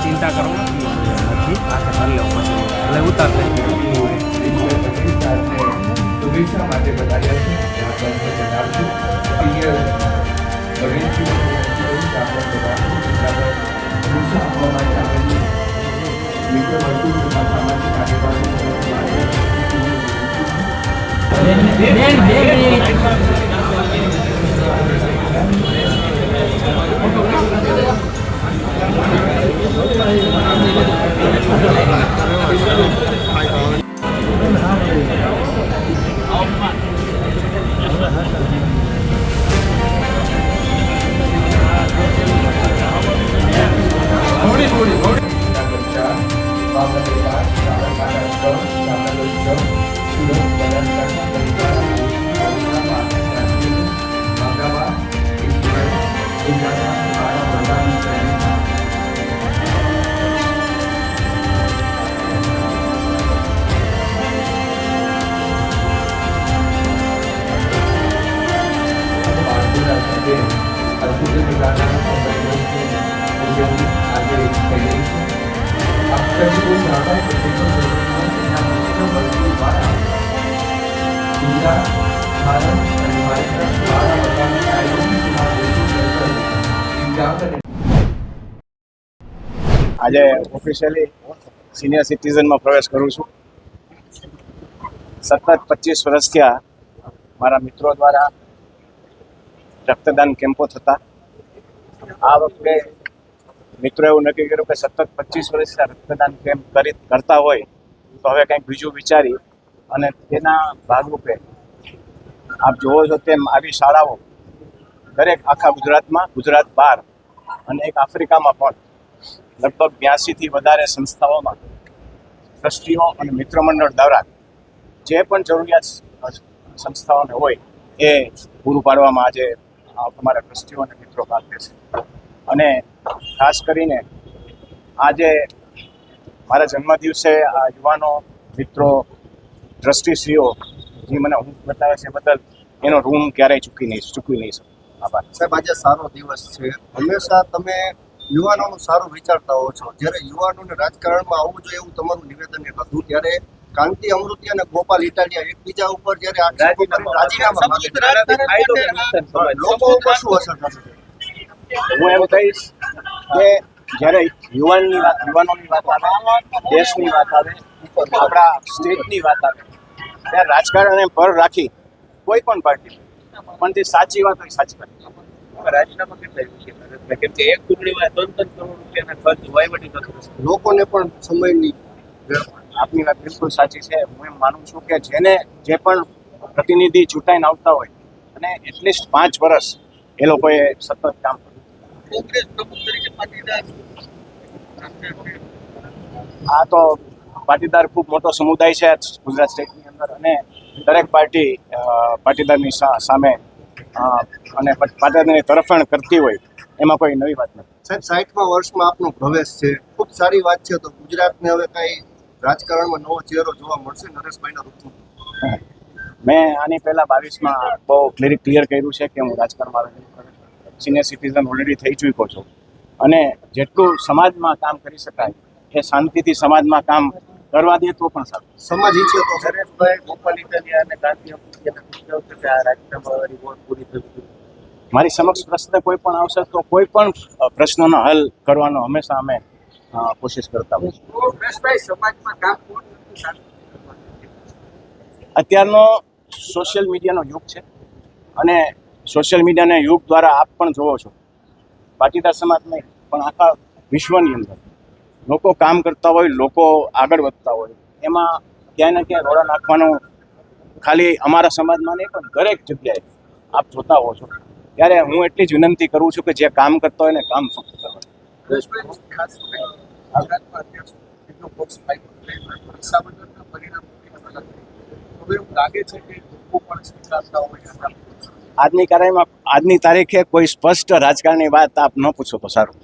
ચિંતા કરવાનું નથી, આ કરી લેવું પછી એટલે ઉતાર શુભેચ્છા માટે બતાવ્યા છે. ત્યાં પર જણાવશું સિનિયર ગણેશજી ત્યાં પર બતાવશું ત્યાં પર શુભેચ્છા આપવા માટે આવેલી મિત્ર વર્તુળ તથા સામાજિક આગેવાનો આજે ઓફિશિયલી સિનિયર સિટીઝનમાં પ્રવેશ કરું છું. સતત 25 વર્ષ થયા મારા મિત્રો દ્વારા રક્તદાન કેમ્પો થતા. આ વખતે મિત્રો એવું નક્કી કર્યું કે સતત 25 વર્ષથી રક્તદાન કેમ્પ કરતા હોય તો હવે કંઈક બીજું વિચારી અને તેના ભાગરૂપે આપ જોવો છો તેમ આવી શાળાઓ દરેક આખા ગુજરાતમાં, ગુજરાત બહાર અને એક આફ્રિકામાં પણ લગભગ 82થી વધારે સંસ્થાઓમાં ટ્રસ્ટીઓ અને મિત્ર મંડળ દ્વારા જે પણ જરૂરિયાત સંસ્થાઓને હોય એ પૂરું પાડવામાં આજે તમારા ટ્રસ્ટીઓ અને મિત્રો ભાગ લેશે. અને ખાસ કરીને આજે મારા જન્મદિવસે આ યુવાનો મિત્રો ટ્રસ્ટીશ્રીઓ જે મને હું બતાવે છે બદલ એનો ઋણ ક્યારેય ચૂકવી નહીં શકું. આભાર સાહેબ. આજે સારો દિવસ છે. હંમેશા તમે યુવાનોનું સારું વિચારતા હો છો. જ્યારે યુવાનોને રાજકારણમાં આવવું જોઈએ એવું તમારું નિવેદન હતું, ત્યારે કાંતિ અમૃતિ અને ગોપાલ ઇટાલિયા એકબીજા ઉપર જ્યારે લોકો ઉપર શું અસર થશે? હું એમ કહીશ કે જ્યારે યુવાનોની વાત આવે, દેશની વાત આવે, આપણા સ્ટેટની વાત આવે ત્યારે રાજકારણને પર રાખી કોઈ પણ પાર્ટી પણ તે સાચી વાત હોય સાચી વાત. રાજીનામા કેટલા કેમ કે એક ટુકડીમાં 3 કરોડ રૂપિયાના ખર્ચ વહીવટી તંત્ર લોકોને પણ સમયની આપની વાત બિલકુલ સાચી છે. હું એમ માનું છું કે જે પણ પ્રતિનિધિ ચૂંટાઈને આવતા હોય અને એટલીસ્ટ 5 વર્ષ એ લોકોએ સતત કામ કર્યું. કોંગ્રેસ પ્રમુખ તરીકે પાટીદાર આ તો પાટીદાર ખૂબ મોટો સમુદાય છે ગુજરાત સ્ટેટની અંદર અને દરેક પાર્ટી પાટીદારની સામે અને પાટીદારની તરફેણ કરતી હોય એમાં કોઈ નવી વાત નથી. સાહેબ, 60મા વર્ષમાં આપનો પ્રવેશ છે, ખૂબ સારી વાત છે. તો ગુજરાતને હવે કઈ રાજકારણમાં નવો ચહેરો જોવા મળશે નરેશભાઈના રૂપમાં? મેં આની પહેલા 22માં બહુ ક્લિયર કર્યું છે કે હું રાજકારણમાં સિનિયર સિટીઝન ઓલરેડી થઈ ચૂક્યો છું અને જેટલું સમાજમાં કામ કરી શકાય એ શાંતિથી સમાજમાં કામ કરવા દે તો પણ સારું. સમાજ ઈચ્છે તો નરેશભાઈ ગોપાલ ઇટાલિયા અને કાંતિ રાજીનામાવાળી વોટ પૂરી થવી. મારી સમક્ષ પ્રશ્ન કોઈ પણ આવશે તો કોઈ પણ પ્રશ્નનો હલ કરવાનો હંમેશા અમે કોશિશ કરતા હોઈએ. સમાજમાં કામ અત્યારનો સોશિયલ મીડિયાનો યુગ છે અને સોશિયલ મીડિયાના યુગ દ્વારા આપ પણ જોવો છો પાટીદાર સમાજ નહીં પણ આખા વિશ્વની અંદર લોકો કામ કરતા હોય, લોકો આગળ વધતા હોય, એમાં ક્યાંય ને ક્યાંય રોડા નાખવાનું ખાલી અમારા સમાજમાં નહીં પણ દરેક જગ્યાએ આપ જોતા હો છો. ત્યારે હું એટલી જ વિનંતી કરું છું કે જે કામ કરતા હોય ને કામ ફક્ત કરવાનું. આજની તારીખે કોઈ સ્પષ્ટ રાજકારણની વાત આપ ન પૂછો તો સારું.